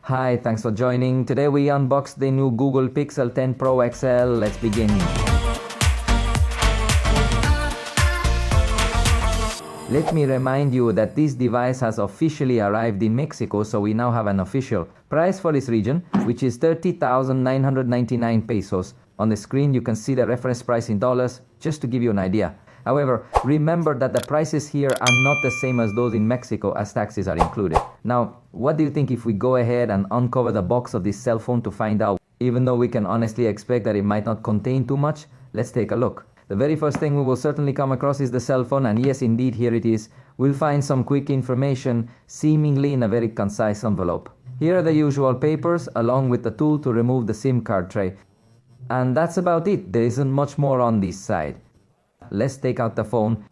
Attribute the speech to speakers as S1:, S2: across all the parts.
S1: Hi, thanks for joining. Today we unbox the new Google Pixel 10 Pro XL. Let's begin. Let me remind you that this device has officially arrived in Mexico, so we now have an official price for this region, which is 30,999 pesos. On the screen you can see the reference price in dollars, just to give you an idea. However, remember that the prices here are not the same as those in Mexico, as taxes are included. Now, what do you think if we go ahead and uncover the box of this cell phone to find out? Even though we can honestly expect that it might not contain too much, let's take a look. The very first thing we will certainly come across is the cell phone, and yes, indeed, here it is. We'll find some quick information, seemingly in a very concise envelope. Here are the usual papers, along with the tool to remove the SIM card tray. And that's about it. There isn't much more on this side. Let's take out the phone.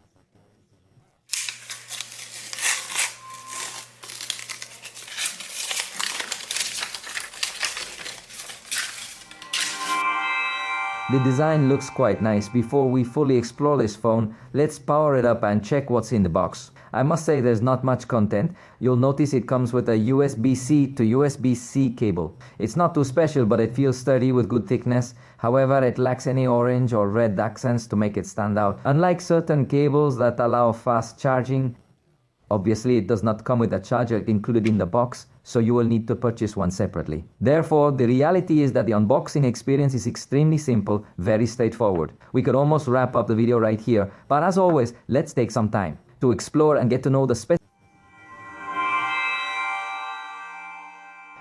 S1: The design looks quite nice. Before we fully explore this phone, let's power it up and check what's in the box. I must say there's not much content. You'll notice it comes with a USB-C to USB-C cable. It's not too special, but it feels sturdy with good thickness. However, it lacks any orange or red accents to make it stand out. Unlike certain cables that allow fast charging, obviously it does not come with a charger included in the box, so you will need to purchase one separately. Therefore, the reality is that the unboxing experience is extremely simple, very straightforward. We could almost wrap up the video right here, but as always, let's take some time to explore and get to know the specifics.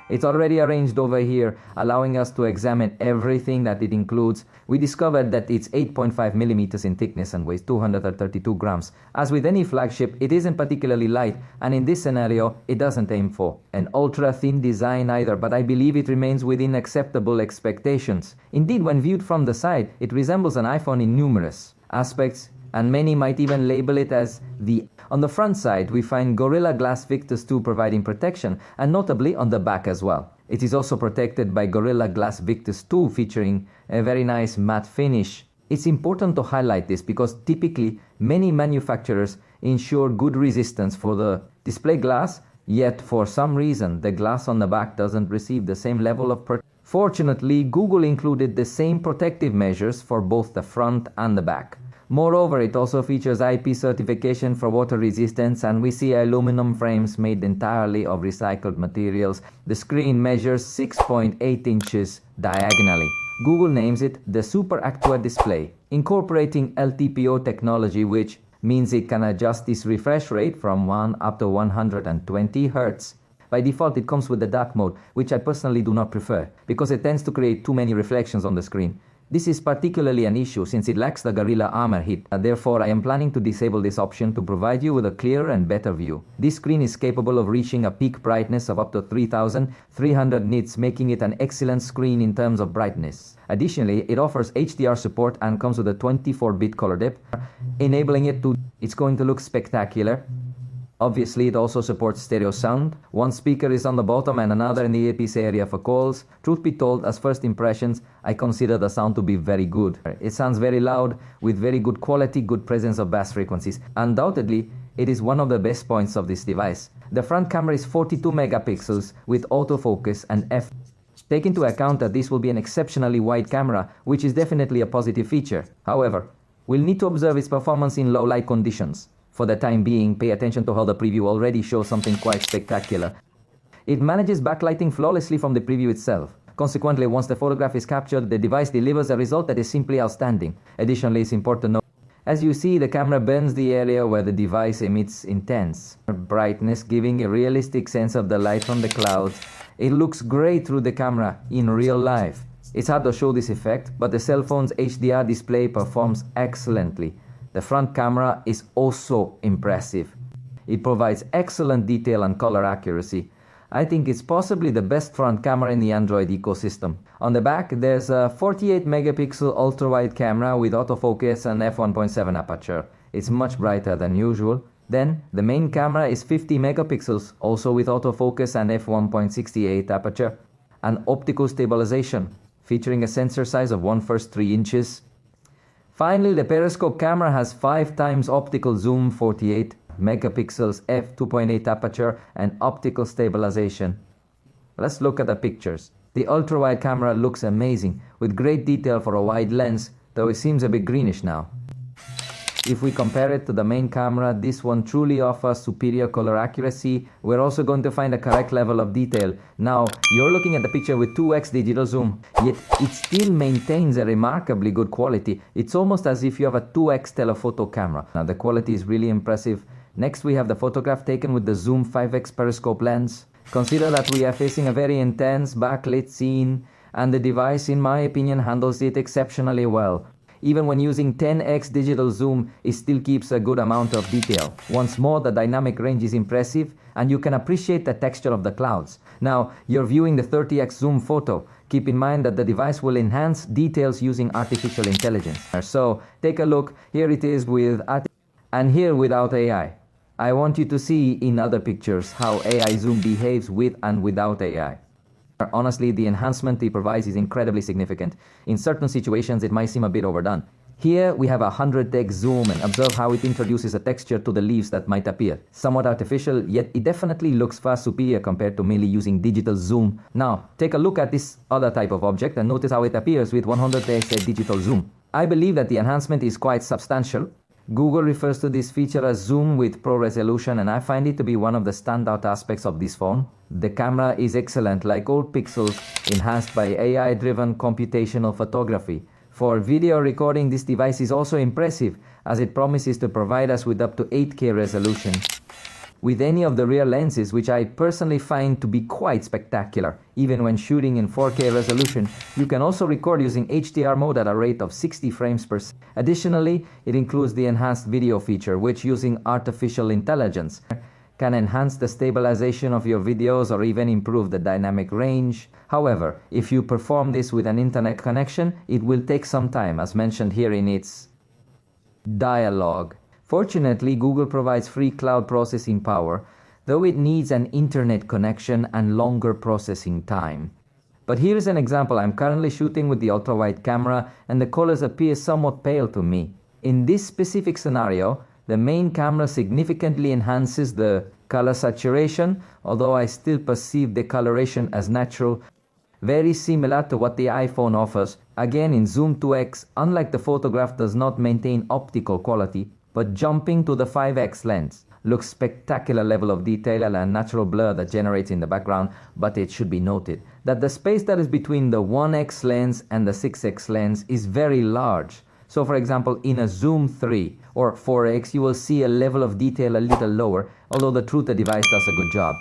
S1: It's already arranged over here, allowing us to examine everything that it includes. We discovered that it's 8.5 millimeters in thickness and weighs 232 grams. As with any flagship, it isn't particularly light, and in this scenario, it doesn't aim for an ultra-thin design either, but I believe it remains within acceptable expectations. Indeed, when viewed from the side, it resembles an iPhone in numerous aspects, and many might even label it as the... On the front side, we find Gorilla Glass Victus 2 providing protection, and notably on the back as well. It is also protected by Gorilla Glass Victus 2, featuring a very nice matte finish. It's important to highlight this because typically many manufacturers ensure good resistance for the display glass, yet for some reason the glass on the back doesn't receive the same level of protection. Fortunately, Google included the same protective measures for both the front and the back. Moreover, it also features IP certification for water resistance, and we see aluminum frames made entirely of recycled materials. The screen measures 6.8 inches diagonally. Google names it the Super Actua display, incorporating LTPO technology, which means it can adjust its refresh rate from 1 up to 120 Hz. By default, it comes with the dark mode, which I personally do not prefer, because it tends to create too many reflections on the screen. This is particularly an issue since it lacks the Gorilla Armor heat. Therefore, I am planning to disable this option to provide you with a clearer and better view. This screen is capable of reaching a peak brightness of up to 3300 nits, making it an excellent screen in terms of brightness. Additionally, it offers HDR support and comes with a 24-bit color depth, enabling it to... It's going to look spectacular. Obviously, it also supports stereo sound. One speaker is on the bottom and another in the earpiece area for calls. Truth be told, as first impressions, I consider the sound to be very good. It sounds very loud, with very good quality, good presence of bass frequencies. Undoubtedly, it is one of the best points of this device. The front camera is 42 megapixels with autofocus and f. Take into account that this will be an exceptionally wide camera, which is definitely a positive feature. However, we'll need to observe its performance in low light conditions. For the time being, pay attention to how the preview already shows something quite spectacular. It manages backlighting flawlessly from the preview itself. Consequently, once the photograph is captured, the device delivers a result that is simply outstanding. Additionally, it's important to note, as you see, the camera bends the area where the device emits intense brightness, giving a realistic sense of the light from the clouds. It looks great through the camera in real life. It's hard to show this effect, but the cell phone's HDR display performs excellently. The front camera is also impressive. It provides excellent detail and color accuracy. I think it's possibly the best front camera in the Android ecosystem. On the back, there's a 48 megapixel ultra-wide camera with autofocus and f1.7 aperture. It's much brighter than usual. Then, the main camera is 50 megapixels, also with autofocus and f1.68 aperture, and optical stabilization, featuring a sensor size of 1/3 inches. Finally, the periscope camera has 5 times optical zoom, 48 megapixels, f2.8 aperture, and optical stabilization. Let's look at the pictures. The ultra-wide camera looks amazing, with great detail for a wide lens, though it seems a bit greenish now. If we compare it to the main camera, this one truly offers superior color accuracy. We're also going to find a correct level of detail. Now, you're looking at the picture with 2x digital zoom, yet it still maintains a remarkably good quality. It's almost as if you have a 2x telephoto camera. Now, the quality is really impressive. Next, we have the photograph taken with the zoom 5x periscope lens. Consider that we are facing a very intense backlit scene, and the device, in my opinion, handles it exceptionally well. Even when using 10x digital zoom, it still keeps a good amount of detail. Once more, the dynamic range is impressive, and you can appreciate the texture of the clouds. Now, you're viewing the 30x zoom photo. Keep in mind that the device will enhance details using artificial intelligence. So, take a look. Here it is with and here without AI. I want you to see in other pictures how AI zoom behaves with and without AI. Honestly, the enhancement it provides is incredibly significant. In certain situations, it might seem a bit overdone. Here, we have a 100x zoom, and observe how it introduces a texture to the leaves that might appear. Somewhat artificial, yet it definitely looks far superior compared to merely using digital zoom. Now, take a look at this other type of object and notice how it appears with 100x digital zoom. I believe that the enhancement is quite substantial. Google refers to this feature as Zoom with Pro Resolution, and I find it to be one of the standout aspects of this phone. The camera is excellent, like all pixels, enhanced by AI-driven computational photography. For video recording, this device is also impressive, as it promises to provide us with up to 8K resolution with any of the rear lenses, which I personally find to be quite spectacular. Even when shooting in 4K resolution, you can also record using HDR mode at a rate of 60 frames per second. Additionally, it includes the enhanced video feature, which using artificial intelligence can enhance the stabilization of your videos or even improve the dynamic range. However, if you perform this with an internet connection, it will take some time, as mentioned here in its dialogue. Fortunately, Google provides free cloud processing power, though it needs an internet connection and longer processing time. But here is an example. I'm currently shooting with the ultra-wide camera, and the colors appear somewhat pale to me. In this specific scenario, the main camera significantly enhances the color saturation, although I still perceive the coloration as natural, very similar to what the iPhone offers. Again, in Zoom 2x, unlike the photograph, does not maintain optical quality, but jumping to the 5x lens. Looks spectacular level of detail and a natural blur that generates in the background, but it should be noted that the space that is between the 1x lens and the 6x lens is very large. So for example, in a Zoom 3 or 4x, you will see a level of detail a little lower, although the truth, the device does a good job.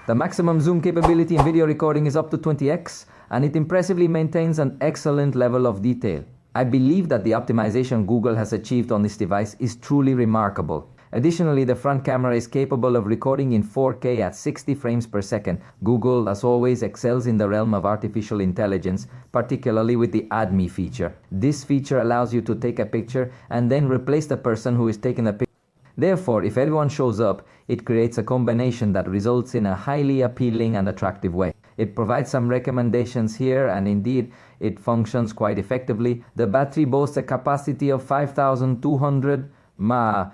S1: The maximum zoom capability in video recording is up to 20x, and it impressively maintains an excellent level of detail. I believe that the optimization Google has achieved on this device is truly remarkable. Additionally, the front camera is capable of recording in 4K at 60 frames per second. Google, as always, excels in the realm of artificial intelligence, particularly with the Add Me feature. This feature allows you to take a picture and then replace the person who is taking the picture. Therefore, if everyone shows up, it creates a combination that results in a highly appealing and attractive way. It provides some recommendations here, and indeed, it functions quite effectively. The battery boasts a capacity of 5,200 mAh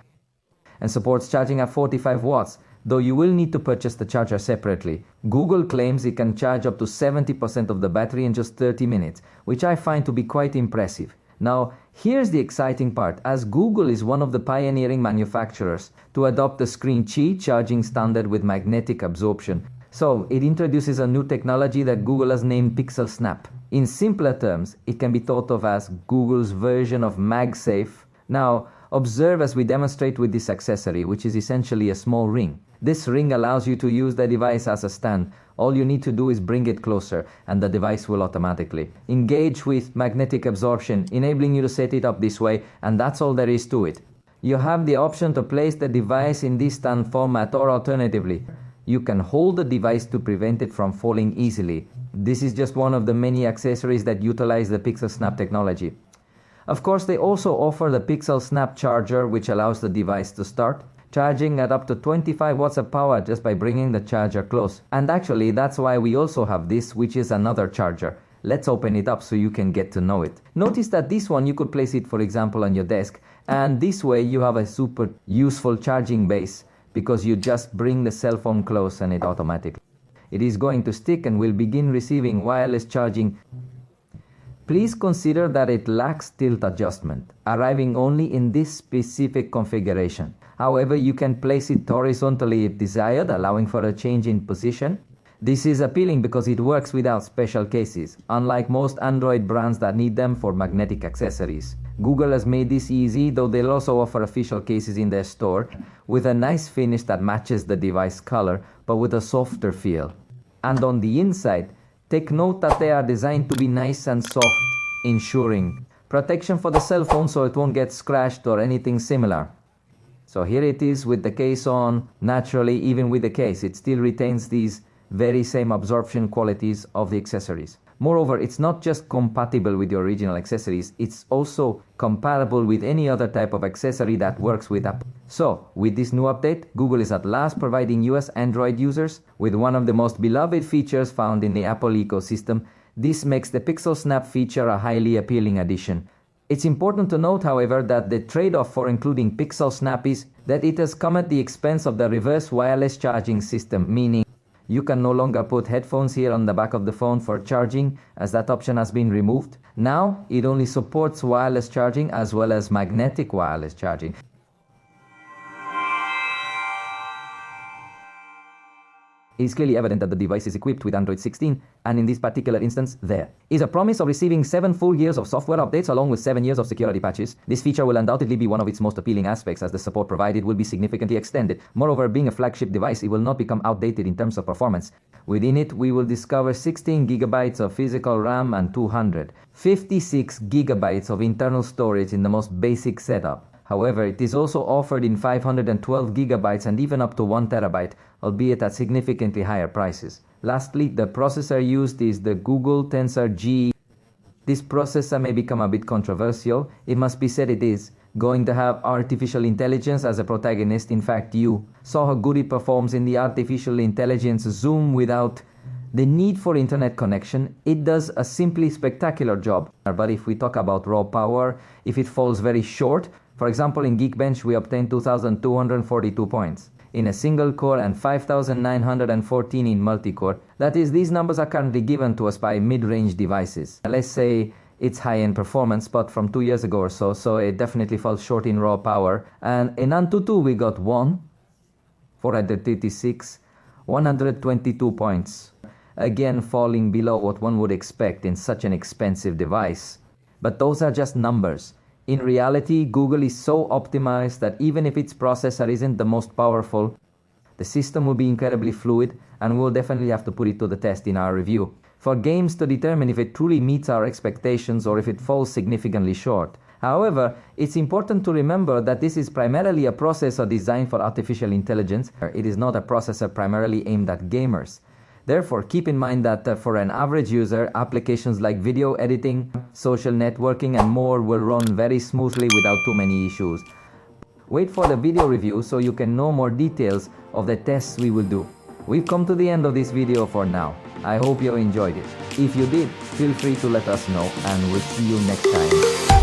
S1: and supports charging at 45 watts, though you will need to purchase the charger separately. Google claims it can charge up to 70% of the battery in just 30 minutes, which I find to be quite impressive. Now, here's the exciting part, as Google is one of the pioneering manufacturers to adopt the ScreenChi charging standard with magnetic absorption. So, it introduces a new technology that Google has named Pixel Snap. In simpler terms, it can be thought of as Google's version of MagSafe. Now, observe as we demonstrate with this accessory, which is essentially a small ring. This ring allows you to use the device as a stand. All you need to do is bring it closer, and the device will automatically engage with magnetic absorption, enabling you to set it up this way, and that's all there is to it. You have the option to place the device in this stand format, or alternatively, you can hold the device to prevent it from falling easily. This is just one of the many accessories that utilize the Pixel Snap technology. Of course, they also offer the Pixel Snap charger, which allows the device to start charging at up to 25 watts of power just by bringing the charger close. And actually, that's why we also have this, which is another charger. Let's open it up so you can get to know it. Notice that this one, you could place it, for example, on your desk, and this way you have a super useful charging base, because you just bring the cell phone close and it automatically. it is going to stick and will begin receiving wireless charging. Please consider that it lacks tilt adjustment, arriving only in this specific configuration. However, you can place it horizontally if desired, allowing for a change in position. This is appealing because it works without special cases, unlike most Android brands that need them for magnetic accessories. Google has made this easy, though they'll also offer official cases in their store, with a nice finish that matches the device color, but with a softer feel. And on the inside, take note that they are designed to be nice and soft, ensuring protection for the cell phone so it won't get scratched or anything similar. So here it is with the case on. Naturally, even with the case, it still retains these very same absorption qualities of the accessories. Moreover, it's not just compatible with the original accessories, it's also compatible with any other type of accessory that works with Apple. So, with this new update, Google is at last providing US Android users with one of the most beloved features found in the Apple ecosystem. This makes the Pixel Snap feature a highly appealing addition. It's important to note, however, that the trade-off for including Pixel Snap is that it has come at the expense of the reverse wireless charging system, meaning you can no longer put headphones here on the back of the phone for charging, as that option has been removed. Now, it only supports wireless charging as well as magnetic wireless charging. It is clearly evident that the device is equipped with Android 16, and in this particular instance, there is a promise of receiving 7 full years of software updates along with 7 years of security patches. This feature will undoubtedly be one of its most appealing aspects, as the support provided will be significantly extended. Moreover, being a flagship device, it will not become outdated in terms of performance. Within it, we will discover 16 gigabytes of physical RAM and 256 gigabytes of internal storage in the most basic setup. However, it is also offered in 512 gigabytes and even up to 1 terabyte, albeit at significantly higher prices. Lastly, the processor used is the Google Tensor G. This processor may become a bit controversial. It must be said it is going to have artificial intelligence as a protagonist. In fact, you saw how good it performs in the artificial intelligence Zoom without the need for internet connection. It does a simply spectacular job. But if we talk about raw power, if it falls very short, for example, in Geekbench, we obtained 2,242 points in a single core and 5,914 in multi-core. That is, these numbers are currently given to us by mid-range devices. Let's say it's high-end performance, but from 2 years ago or so, so it definitely falls short in raw power. And in Antutu, we got 436, 122 points. Again, falling below what one would expect in such an expensive device. But those are just numbers. In reality, Google is so optimized that even if its processor isn't the most powerful, the system will be incredibly fluid, and we'll definitely have to put it to the test in our review for games to determine if it truly meets our expectations or if it falls significantly short. However, it's important to remember that this is primarily a processor designed for artificial intelligence. It is not a processor primarily aimed at gamers. Therefore, keep in mind that for an average user, applications like video editing, social networking, and more will run very smoothly without too many issues. Wait for the video review so you can know more details of the tests we will do. We've come to the end of this video for now. I hope you enjoyed it. If you did, feel free to let us know, and we'll see you next time.